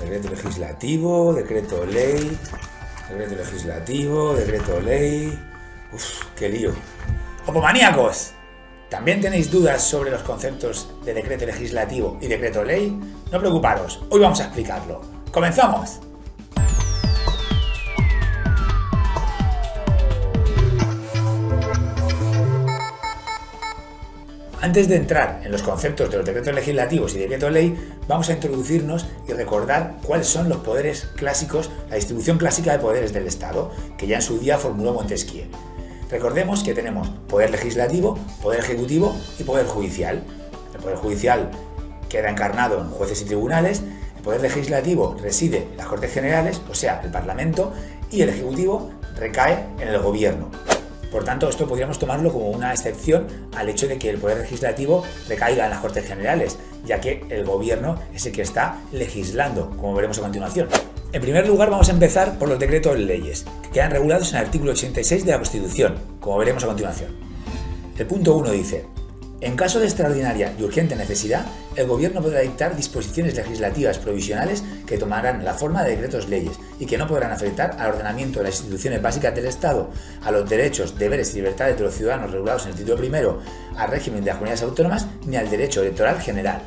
Decreto legislativo, decreto ley, decreto legislativo, decreto ley... Uf, qué lío. ¡Opomaníacos! ¿También tenéis dudas sobre los conceptos de decreto legislativo y decreto ley? No preocuparos, hoy vamos a explicarlo. ¡Comenzamos! Antes de entrar en los conceptos de los decretos legislativos y decreto ley, vamos a introducirnos y recordar cuáles son los poderes clásicos, la distribución clásica de poderes del Estado, que ya en su día formuló Montesquieu. Recordemos que tenemos poder legislativo, poder ejecutivo y poder judicial. El poder judicial queda encarnado en jueces y tribunales, el poder legislativo reside en las Cortes Generales, o sea, el Parlamento, y el ejecutivo recae en el gobierno. Por tanto, esto podríamos tomarlo como una excepción al hecho de que el poder legislativo recaiga en las Cortes Generales, ya que el gobierno es el que está legislando, como veremos a continuación. En primer lugar, vamos a empezar por los decretos leyes, que quedan regulados en el artículo 86 de la Constitución, como veremos a continuación. El punto 1 dice: en caso de extraordinaria y urgente necesidad, el Gobierno podrá dictar disposiciones legislativas provisionales que tomarán la forma de decretos leyes y que no podrán afectar al ordenamiento de las instituciones básicas del Estado, a los derechos, deberes y libertades de los ciudadanos regulados en el título primero, al régimen de las comunidades autónomas ni al derecho electoral general.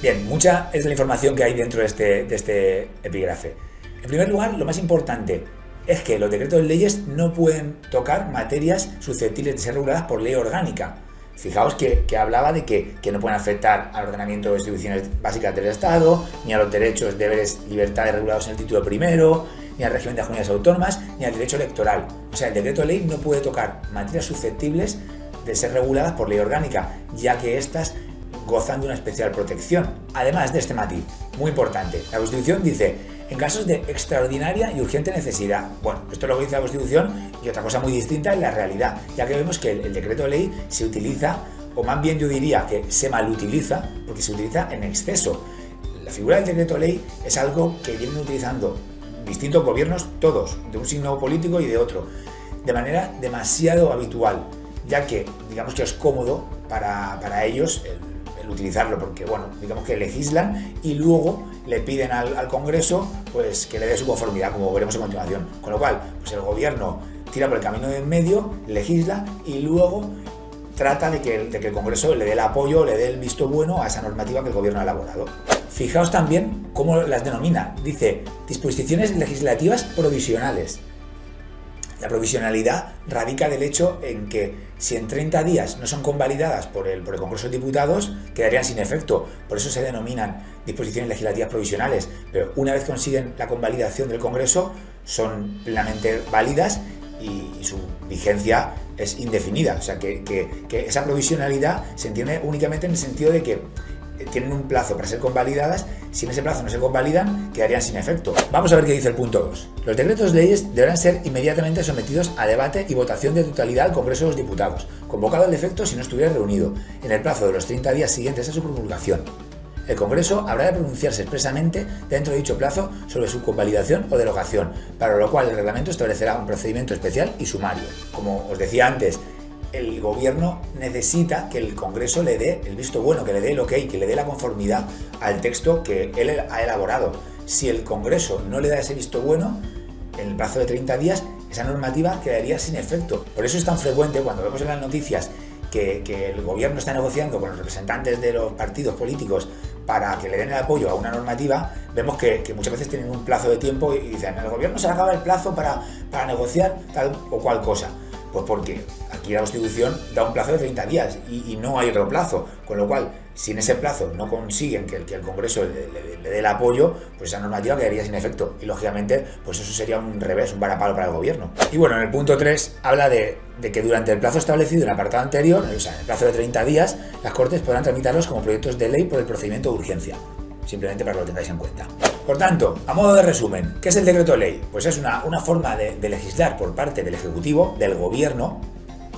Bien, mucha es la información que hay dentro de este epígrafe. En primer lugar, lo más importante es que los decretos leyes no pueden tocar materias susceptibles de ser reguladas por ley orgánica. Fijaos que hablaba de que no pueden afectar al ordenamiento de instituciones básicas del Estado, ni a los derechos, deberes, libertades regulados en el título primero, ni al régimen de las comunidades autónomas, ni al derecho electoral. O sea, el decreto ley no puede tocar materias susceptibles de ser reguladas por ley orgánica, ya que éstas gozan de una especial protección. Además de este matiz, muy importante, la Constitución dice: en casos de extraordinaria y urgente necesidad. Bueno, esto es lo que dice la Constitución, y otra cosa muy distinta es la realidad, ya que vemos que el decreto ley se utiliza, o más bien yo diría que se malutiliza, porque se utiliza en exceso. La figura del decreto ley es algo que vienen utilizando distintos gobiernos, todos, de un signo político y de otro, de manera demasiado habitual, ya que digamos que es cómodo para ellos el utilizarlo, porque bueno, digamos que legislan y luego le piden al Congreso pues que le dé su conformidad, como veremos a continuación. Con lo cual, pues el gobierno tira por el camino de en medio, legisla y luego trata de que el Congreso le dé el apoyo, le dé el visto bueno a esa normativa que el gobierno ha elaborado. Fijaos también cómo las denomina. Dice: disposiciones legislativas provisionales. La provisionalidad radica del hecho en que si en 30 días no son convalidadas por el Congreso de Diputados, quedarían sin efecto. Por eso se denominan disposiciones legislativas provisionales. Pero una vez consiguen la convalidación del Congreso, son plenamente válidas y su vigencia es indefinida. O sea que esa provisionalidad se entiende únicamente en el sentido de que tienen un plazo para ser convalidadas. Si en ese plazo no se convalidan, quedarían sin efecto. Vamos a ver qué dice el punto 2. Los decretos leyes deberán ser inmediatamente sometidos a debate y votación de totalidad al Congreso de los Diputados, convocado al efecto si no estuviera reunido, en el plazo de los 30 días siguientes a su promulgación. El Congreso habrá de pronunciarse expresamente dentro de dicho plazo sobre su convalidación o derogación, para lo cual el reglamento establecerá un procedimiento especial y sumario. Como os decía antes, el gobierno necesita que el Congreso le dé el visto bueno, que le dé el ok, que le dé la conformidad al texto que él ha elaborado. Si el Congreso no le da ese visto bueno, en el plazo de 30 días, esa normativa quedaría sin efecto. Por eso es tan frecuente cuando vemos en las noticias que el gobierno está negociando con los representantes de los partidos políticos para que le den el apoyo a una normativa, vemos que muchas veces tienen un plazo de tiempo y dicen: el gobierno se le acaba el plazo para negociar tal o cual cosa. Pues porque aquí la Constitución da un plazo de 30 días y no hay otro plazo, con lo cual, si en ese plazo no consiguen que el Congreso le dé el apoyo, pues esa normativa quedaría sin efecto y lógicamente pues eso sería un revés, un varapalo para el gobierno. Y bueno, en el punto 3 habla de que durante el plazo establecido en el apartado anterior, o sea, en el plazo de 30 días, las Cortes podrán tramitarlos como proyectos de ley por el procedimiento de urgencia, simplemente para que lo tengáis en cuenta. Por tanto, a modo de resumen, ¿qué es el decreto ley? Pues es una forma de legislar por parte del Ejecutivo, del Gobierno,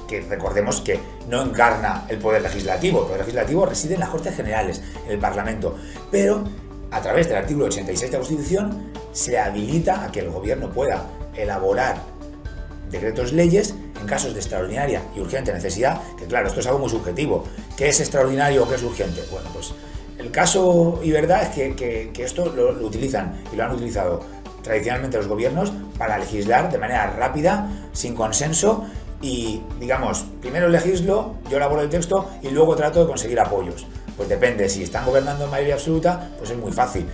que recordemos que no encarna el poder legislativo. El poder legislativo reside en las Cortes Generales, en el Parlamento, pero a través del artículo 86 de la Constitución se habilita a que el Gobierno pueda elaborar decretos leyes en casos de extraordinaria y urgente necesidad, que claro, esto es algo muy subjetivo. ¿Qué es extraordinario o qué es urgente? Bueno, pues el caso y verdad es que esto lo utilizan y lo han utilizado tradicionalmente los gobiernos para legislar de manera rápida, sin consenso y, digamos, primero legislo, yo elaboro el texto y luego trato de conseguir apoyos. Pues depende, si están gobernando en mayoría absoluta, pues es muy fácil.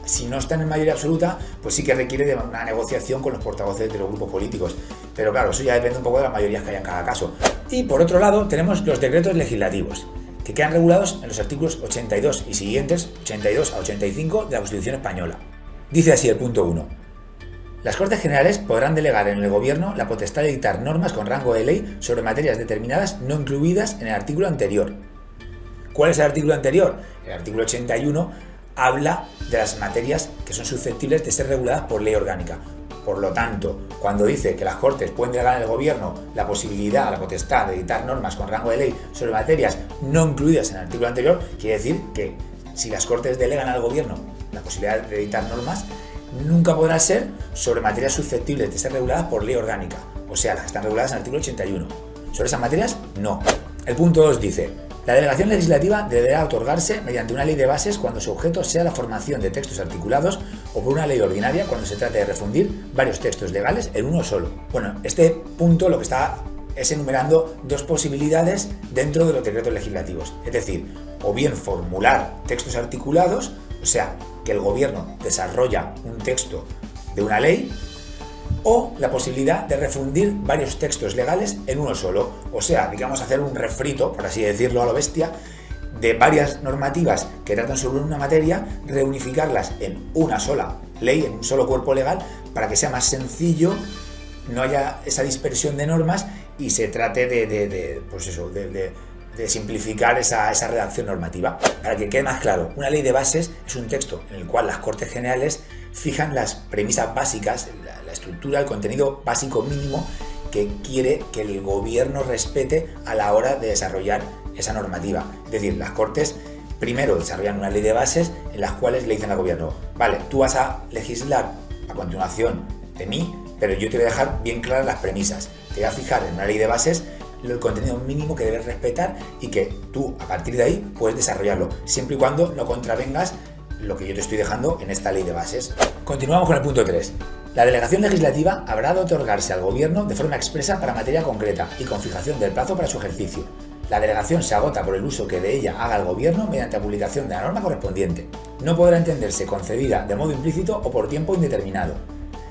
Si no están en mayoría absoluta, pues sí que requiere de una negociación con los portavoces de los grupos políticos. Pero claro, eso ya depende un poco de las mayorías que haya en cada caso. Y por otro lado, tenemos los decretos legislativos, que quedan regulados en los artículos 82 y siguientes, 82 a 85 de la Constitución española. Dice así el punto 1. Las Cortes Generales podrán delegar en el Gobierno la potestad de dictar normas con rango de ley sobre materias determinadas no incluidas en el artículo anterior. ¿Cuál es el artículo anterior? El artículo 81 habla de las materias que son susceptibles de ser reguladas por ley orgánica. Por lo tanto, cuando dice que las Cortes pueden delegar en el Gobierno la posibilidad, la potestad de dictar normas con rango de ley sobre materias no incluidas en el artículo anterior, quiere decir que si las Cortes delegan al Gobierno la posibilidad de dictar normas, nunca podrá ser sobre materias susceptibles de ser reguladas por ley orgánica, o sea, las que están reguladas en el artículo 81. Sobre esas materias, no. El punto 2 dice: la delegación legislativa deberá otorgarse mediante una ley de bases cuando su objeto sea la formación de textos articulados o por una ley ordinaria cuando se trate de refundir varios textos legales en uno solo. Bueno, este punto lo que está es enumerando dos posibilidades dentro de los decretos legislativos, es decir, o bien formular textos articulados, o sea, que el gobierno desarrolla un texto de una ley, o la posibilidad de refundir varios textos legales en uno solo, o sea, digamos hacer un refrito, por así decirlo a lo bestia, de varias normativas que tratan sobre una materia, reunificarlas en una sola ley, en un solo cuerpo legal, para que sea más sencillo, no haya esa dispersión de normas y se trate de simplificar esa redacción normativa. Para que quede más claro, una ley de bases es un texto en el cual las Cortes Generales fijan las premisas básicas, la estructura, el contenido básico mínimo que quiere que el gobierno respete a la hora de desarrollar esa normativa. Es decir, las Cortes primero desarrollan una ley de bases en las cuales le dicen al gobierno: vale, tú vas a legislar a continuación de mí, pero yo te voy a dejar bien claras las premisas. Te voy a fijar en una ley de bases el contenido mínimo que debes respetar y que tú a partir de ahí puedes desarrollarlo, siempre y cuando no contravengas lo que yo te estoy dejando en esta ley de bases. Continuamos con el punto 3. La delegación legislativa habrá de otorgarse al Gobierno de forma expresa para materia concreta y con fijación del plazo para su ejercicio. La delegación se agota por el uso que de ella haga el Gobierno mediante la publicación de la norma correspondiente. No podrá entenderse concedida de modo implícito o por tiempo indeterminado.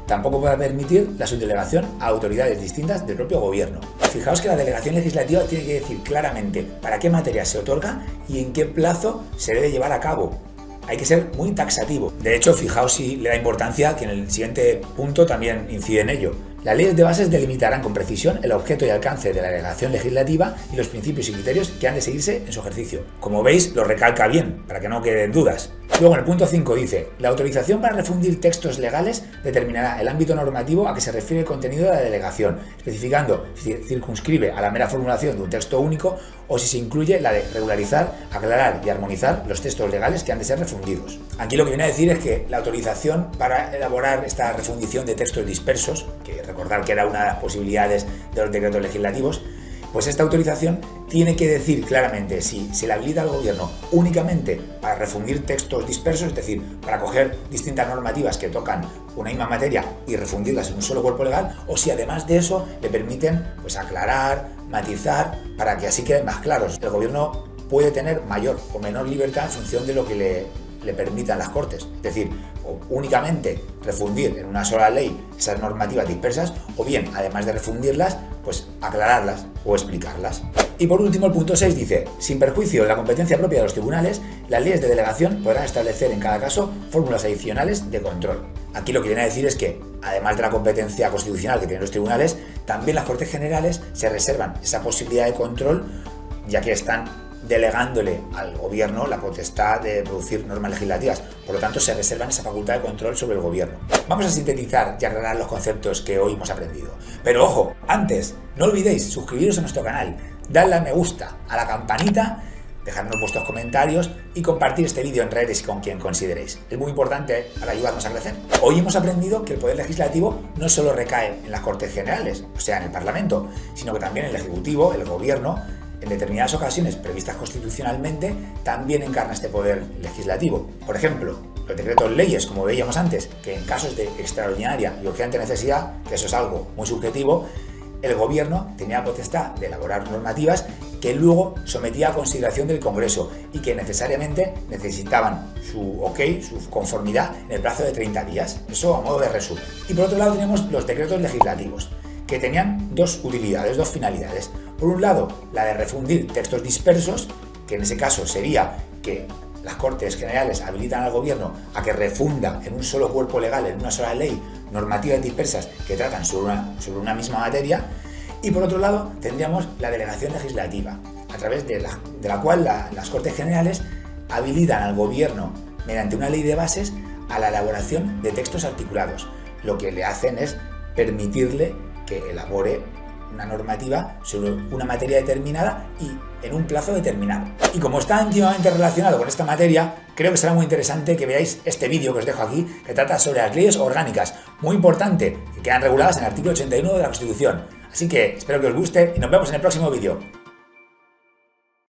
Tampoco podrá permitir la subdelegación a autoridades distintas del propio Gobierno. Fijaos que la delegación legislativa tiene que decir claramente para qué materia se otorga y en qué plazo se debe llevar a cabo. Hay que ser muy taxativo. De hecho, fijaos si le da importancia, que en el siguiente punto también incide en ello. Las leyes de bases delimitarán con precisión el objeto y alcance de la delegación legislativa y los principios y criterios que han de seguirse en su ejercicio. Como veis, lo recalca bien, para que no queden dudas. Luego en el punto 5 dice: la autorización para refundir textos legales determinará el ámbito normativo a que se refiere el contenido de la delegación, especificando si circunscribe a la mera formulación de un texto único o si se incluye la de regularizar, aclarar y armonizar los textos legales que han de ser refundidos. Aquí lo que viene a decir es que la autorización para elaborar esta refundición de textos dispersos, que recordar que era una de las posibilidades de los decretos legislativos, pues esta autorización tiene que decir claramente si se le habilita al gobierno únicamente para refundir textos dispersos, es decir, para coger distintas normativas que tocan una misma materia y refundirlas en un solo cuerpo legal, o si además de eso le permiten pues aclarar, matizar, para que así queden más claros. El gobierno puede tener mayor o menor libertad en función de lo que le permitan las Cortes, es decir, o únicamente refundir en una sola ley esas normativas dispersas, o bien, además de refundirlas, pues aclararlas o explicarlas. Y por último, el punto 6 dice: sin perjuicio de la competencia propia de los tribunales, las leyes de delegación podrán establecer en cada caso fórmulas adicionales de control. Aquí lo que viene a decir es que, además de la competencia constitucional que tienen los tribunales, también las Cortes Generales se reservan esa posibilidad de control, ya que están delegándole al gobierno la potestad de producir normas legislativas. Por lo tanto, se reservan esa facultad de control sobre el gobierno. Vamos a sintetizar y aclarar los conceptos que hoy hemos aprendido. Pero ojo, antes, no olvidéis suscribiros a nuestro canal, darle a me gusta, a la campanita, dejadnos vuestros comentarios y compartir este vídeo en redes y con quien consideréis. Es muy importante para ayudarnos a crecer. Hoy hemos aprendido que el poder legislativo no solo recae en las Cortes Generales, o sea, en el Parlamento, sino que también en el Ejecutivo, el Gobierno, en determinadas ocasiones previstas constitucionalmente, también encarna este poder legislativo. Por ejemplo, los decretos leyes, como veíamos antes, que en casos de extraordinaria y urgente necesidad, que eso es algo muy subjetivo, el gobierno tenía potestad de elaborar normativas que luego sometía a consideración del Congreso y que necesariamente necesitaban su ok, su conformidad en el plazo de 30 días. Eso a modo de resumen. Y por otro lado tenemos los decretos legislativos, que tenían dos utilidades, dos finalidades. Por un lado, la de refundir textos dispersos, que en ese caso sería que las Cortes Generales habilitan al Gobierno a que refunda en un solo cuerpo legal, en una sola ley, normativas dispersas que tratan sobre una misma materia. Y por otro lado, tendríamos la delegación legislativa, a través de la cual las Cortes Generales habilitan al Gobierno, mediante una ley de bases, a la elaboración de textos articulados. Lo que le hacen es permitirle que elabore una normativa sobre una materia determinada y en un plazo determinado. Y como está íntimamente relacionado con esta materia, creo que será muy interesante que veáis este vídeo que os dejo aquí, que trata sobre las leyes orgánicas, muy importante, que quedan reguladas en el artículo 81 de la Constitución. Así que espero que os guste y nos vemos en el próximo vídeo.